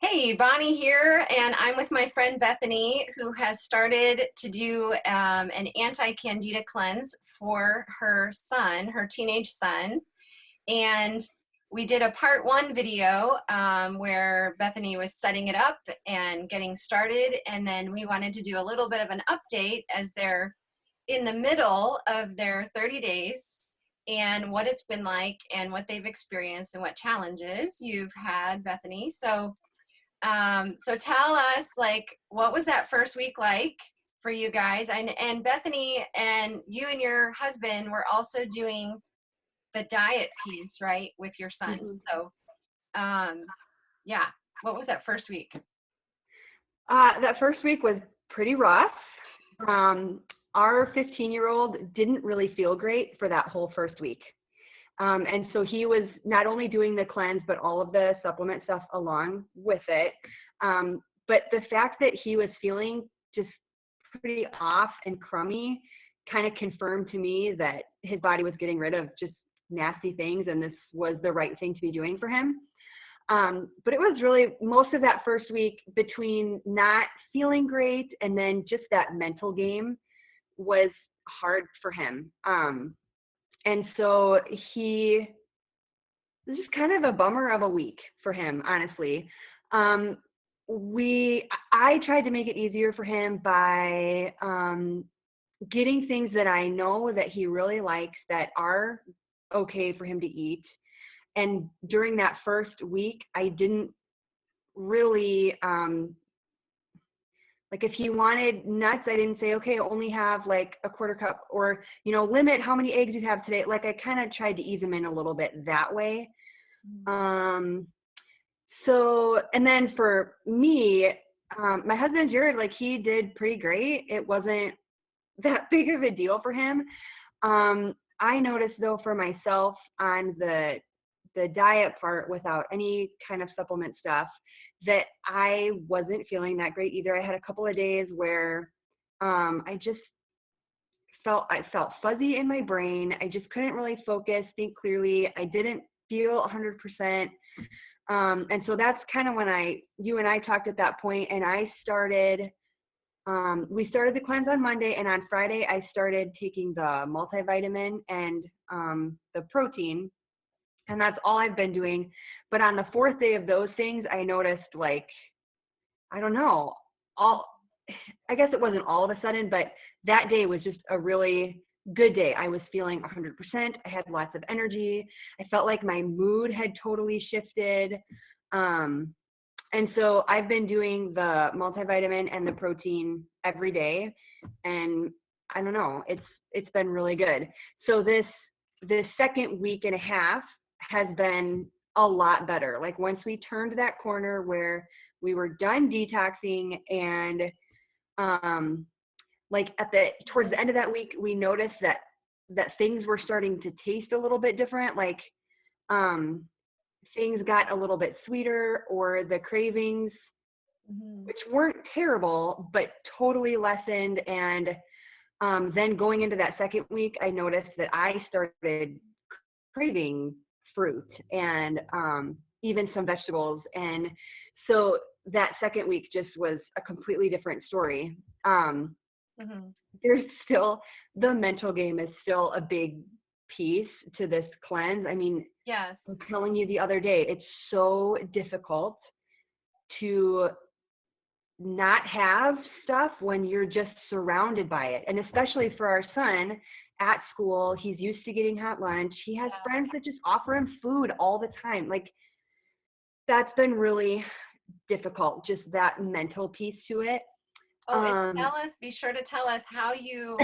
Hey, Bonnie here, and I'm with my friend Bethany, who has started to do an anti-Candida cleanse for her son, her teenage son. And we did a part 1 video where Bethany was setting it up and getting started, and then we wanted to do a little bit of an update as they're in the middle of their 30 days and what it's been like and what they've experienced and what challenges you've had, Bethany. So tell us, like, what was that first week like for you guys? And Bethany and you and your husband were also doing the diet piece, right, with your son. Mhm. So, um, yeah, what was that first week? That first week was pretty rough. Um, our 15-year-old didn't really feel great for that whole first week. And so he was not only doing the cleanse, but all of the supplement stuff along with it. But the fact that he was feeling just pretty off and crummy kind of confirmed to me that his body was getting rid of just nasty things, and this was the right thing to be doing for him. But it was really most of that first week between not feeling great and then just that mental game was hard for him. And so he this is kind of a bummer of a week for him, honestly. Um, I tried to make it easier for him by getting things that I know that he really likes that are okay for him to eat. And during that first week, I didn't really like if he wanted nuts, I didn't say, okay, only have like a quarter cup, or limit how many eggs you have today. Like I kind of tried to ease him in a little bit that way. um so, and then for me, my husband Jared, like he did pretty great. It wasn't that big of a deal for him. I noticed though for myself on the diet part without any kind of supplement stuff that I wasn't feeling that great either. I had a couple of days where I felt fuzzy in my brain. I just couldn't really focus, think clearly. I didn't feel 100%. And so that's kind of when you and I talked at that point, and we started the cleanse on Monday, and on Friday I started taking the multivitamin and the protein, and that's all I've been doing. But on the fourth day of those things, I noticed, like, I don't know, all I guess it wasn't all of a sudden, but that day was just a really good day. I was feeling 100%. I had lots of energy. I felt like my mood had totally shifted. Um, and so I've been doing the multivitamin and the protein every day, and I don't know, it's been really good. So this second week and a half has been a lot better. Like once we turned that corner where we were done detoxing, and like towards the end of that week, we noticed that things were starting to taste a little bit different. Like um, things got a little bit sweeter, or the cravings, Mm-hmm. which weren't terrible, but totally lessened. And then going into that second week, I noticed that I started craving fruit and even some vegetables. And so that second week just was a completely different story. Mm-hmm. There's still the mental game is still a big piece to this cleanse. I mean, Yes. I was telling you the other day, it's so difficult to not have stuff when you're just surrounded by it. And especially for our son at school, he's used to getting hot lunch. He has Yeah. friends that just offer him food all the time. Like that's been really difficult, just that mental piece to it. Oh, and Um, be sure to tell us how you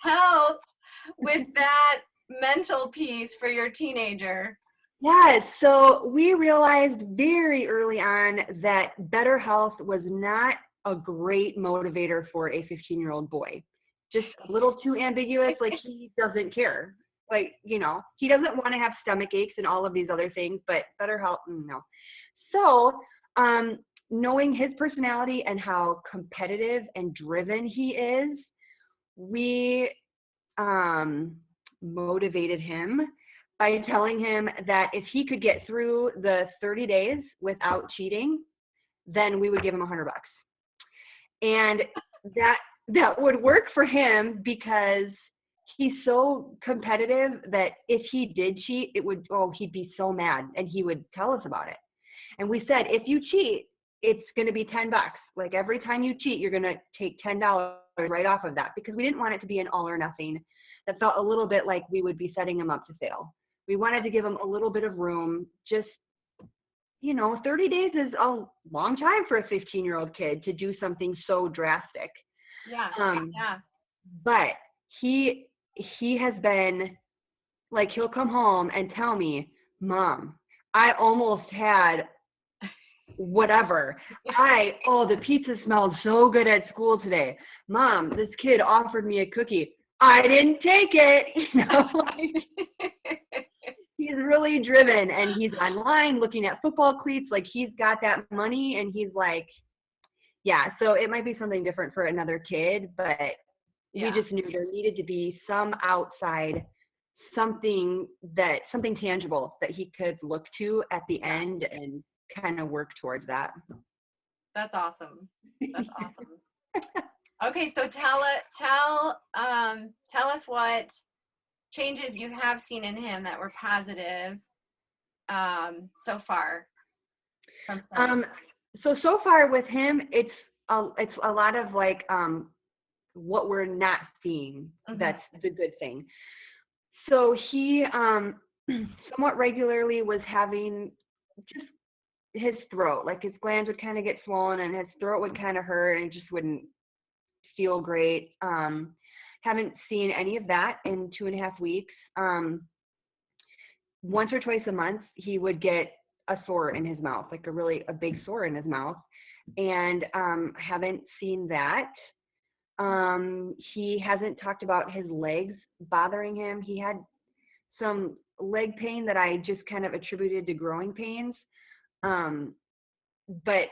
helped with that mental piece for your teenager. Yes, so we realized very early on that better health was not a great motivator for a 15-year-old boy. Just a little too ambiguous, like he doesn't care. Like, he doesn't want to have stomach aches and all of these other things, but better health, no. So, knowing his personality and how competitive and driven he is, we um, motivated him by telling him that if he could get through the 30 days without cheating, then we would give him $100. And that would work for him because he's so competitive that if he did cheat, he'd be so mad and he would tell us about it. And we said, if you cheat, it's going to be $10. Like every time you cheat, you're going to take $10 right off of that, because we didn't want it to be an all or nothing. That felt a little bit like we would be setting him up to fail. We wanted to give him a little bit of room. Just, 30 days is a long time for a 15-year-old kid to do something so drastic. Yeah. Yeah. But he has been like, he'll come home and tell me, Mom, I almost had whatever. The pizza smelled so good at school today. Mom, this kid offered me a cookie. I didn't take it. He's really driven, and he's online looking at football cleats. Like, he's got that money, and he's like, yeah. So it might be something different for another kid, but we just knew there needed to be some outside, something tangible that he could look to at the end and kind of work towards that. That's awesome. That's awesome. Okay, so tell us what changes you have seen in him that were positive so far from studying. So far with him, it's a lot of like what we're not seeing. Mm-hmm. That's the good thing. So he somewhat regularly was having just his throat, like his glands would kind of get swollen and his throat would kind of hurt and it just wouldn't feel great. Haven't seen any of that in 2.5 weeks. Once or twice a month, he would get a sore in his mouth, like a big sore in his mouth, and haven't seen that. He hasn't talked about his legs bothering him. He had some leg pain that I just kind of attributed to growing pains. But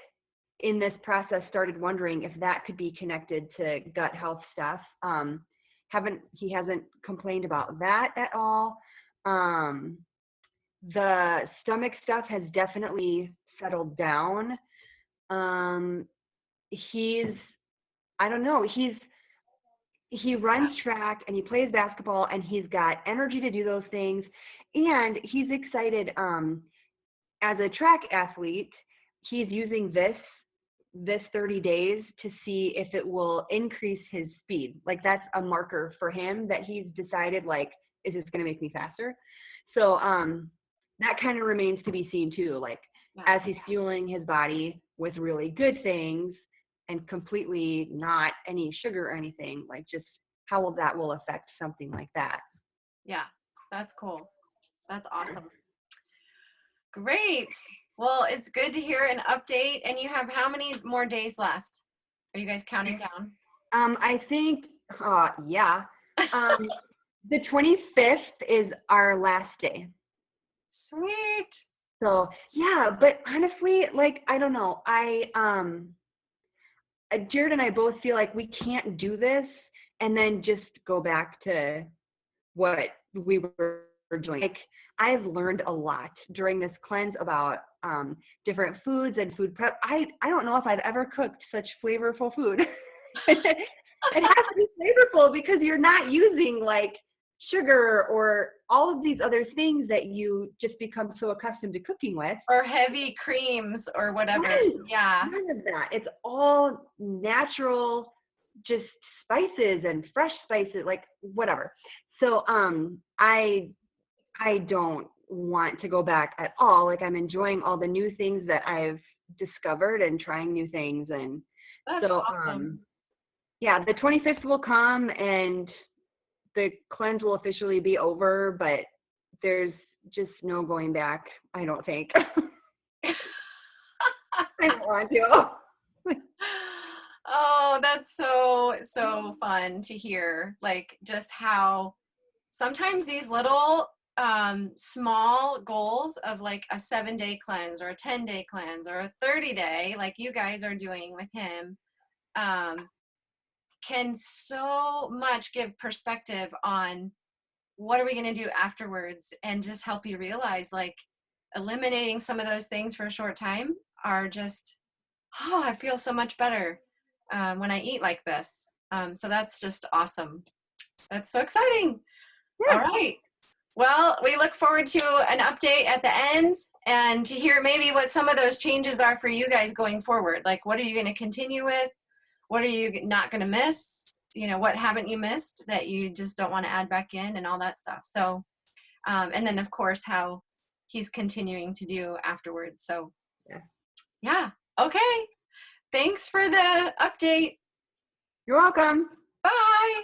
in this process started wondering if that could be connected to gut health stuff. He hasn't complained about that at all. The stomach stuff has definitely settled down. He runs track and he plays basketball and he's got energy to do those things. And he's excited. As a track athlete, he's using this 30 days to see if it will increase his speed. Like, that's a marker for him that he's decided, like, is this going to make me faster? So that kind of remains to be seen too. Like, as he's fueling his body with really good things and completely not any sugar or anything, like, just how that will affect something like that. Yeah, that's cool. That's awesome. Great. Well, it's good to hear an update. And you have how many more days left? Are you guys counting down? I think, yeah. The 25th is our last day. Sweet. So, yeah, but honestly, like, I don't know. Jared and I both feel like we can't do this and then just go back to what we were doing. Like, I've learned a lot during this cleanse about different foods and food prep. I don't know if I've ever cooked such flavorful food. It has to be flavorful because you're not using like sugar or all of these other things that you just become so accustomed to cooking with. Or heavy creams or whatever. Right. Yeah. None of that. It's all natural, just spices and fresh spices, like whatever. So I don't want to go back at all. Like, I'm enjoying all the new things that I've discovered and trying new things. And that's so awesome. Yeah, the 25th will come and the cleanse will officially be over, but there's just no going back, I don't think. I don't want to. Oh, that's so fun to hear. Like, just how sometimes these little small goals of like a 7-day cleanse or a 10-day cleanse or a 30-day, like you guys are doing with him, can so much give perspective on what are we going to do afterwards, and just help you realize, like, eliminating some of those things for a short time are just oh, I feel so much better when I eat like this. So that's just awesome. That's so exciting. All Yeah. right. Well, we look forward to an update at the end and to hear maybe what some of those changes are for you guys going forward. Like, what are you going to continue with? What are you not going to miss? You know, what haven't you missed that you just don't want to add back in and all that stuff. So, and then of course, how he's continuing to do afterwards. So, Yeah. yeah. Okay. Thanks for the update. You're welcome. Bye.